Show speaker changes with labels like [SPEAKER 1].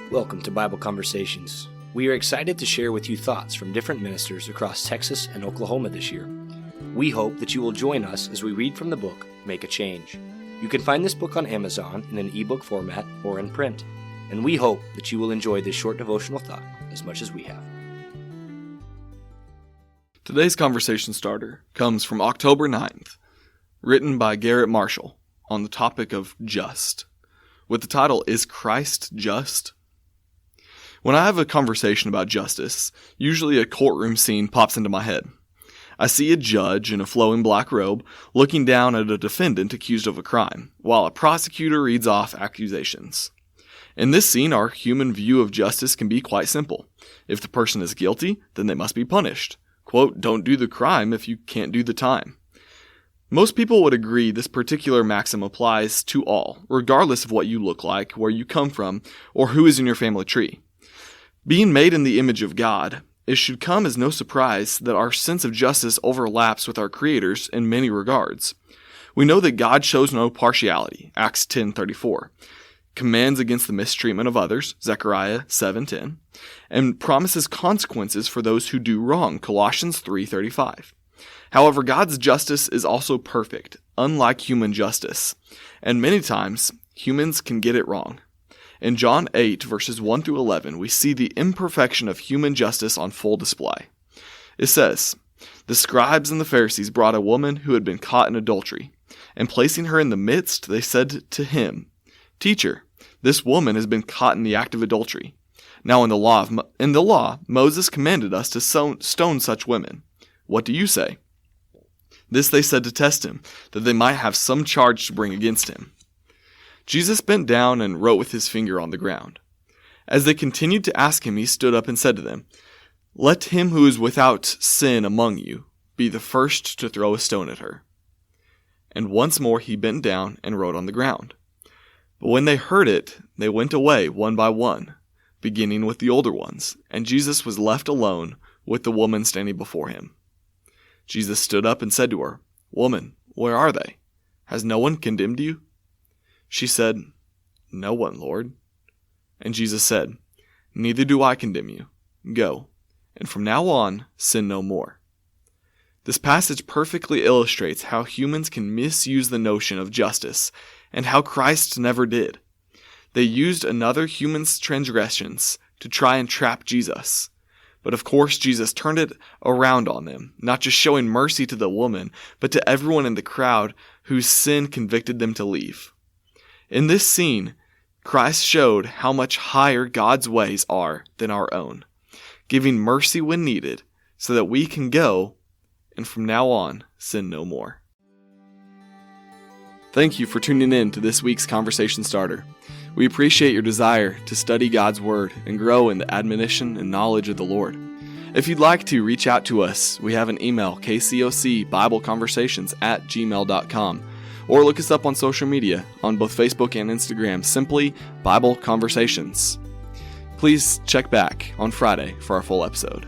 [SPEAKER 1] Welcome to Bible Conversations. We are excited to share with you thoughts from different ministers across Texas and Oklahoma this year. We hope that you will join us as we read from the book, Make a Change. You can find this book on Amazon in an ebook format or in print, and we hope that you will enjoy this short devotional thought as much as we have.
[SPEAKER 2] Today's conversation starter comes from October 9th, written by Garrett Marshall on the topic of just, with the title, Is Christ Just? When I have a conversation about justice, usually a courtroom scene pops into my head. I see a judge in a flowing black robe looking down at a defendant accused of a crime, while a prosecutor reads off accusations. In this scene, our human view of justice can be quite simple. If the person is guilty, then they must be punished. Quote, don't do the crime if you can't do the time. Most people would agree this particular maxim applies to all, regardless of what you look like, where you come from, or who is in your family tree. Being made in the image of God, it should come as no surprise that our sense of justice overlaps with our Creator's in many regards. We know that God shows no partiality, Acts 10:34, commands against the mistreatment of others, Zechariah 7:10, and promises consequences for those who do wrong, Colossians 3:35. However, God's justice is also perfect, unlike human justice, and many times humans can get it wrong. In John 8, verses 1 through 11, we see the imperfection of human justice on full display. It says, The scribes and the Pharisees brought a woman who had been caught in adultery, and placing her in the midst, they said to him, Teacher, this woman has been caught in the act of adultery. Now in the law, Moses commanded us to stone such women. What do you say? This they said to test him, that they might have some charge to bring against him. Jesus bent down and wrote with his finger on the ground. As they continued to ask him, he stood up and said to them, Let him who is without sin among you be the first to throw a stone at her. And once more he bent down and wrote on the ground. But when they heard it, they went away one by one, beginning with the older ones, and Jesus was left alone with the woman standing before him. Jesus stood up and said to her, Woman, where are they? Has no one condemned you? She said, No one, Lord. And Jesus said, Neither do I condemn you. Go, and from now on, sin no more. This passage perfectly illustrates how humans can misuse the notion of justice, and how Christ never did. They used another human's transgressions to try and trap Jesus. But of course, Jesus turned it around on them, not just showing mercy to the woman, but to everyone in the crowd whose sin convicted them to leave. In this scene, Christ showed how much higher God's ways are than our own, giving mercy when needed so that we can go and from now on sin no more. Thank you for tuning in to this week's Conversation Starter. We appreciate your desire to study God's Word and grow in the admonition and knowledge of the Lord. If you'd like to reach out to us, we have an email, kcocbibleconversations@gmail.com. Or look us up on social media, on both Facebook and Instagram, simply Bible Conversations. Please check back on Friday for our full episode.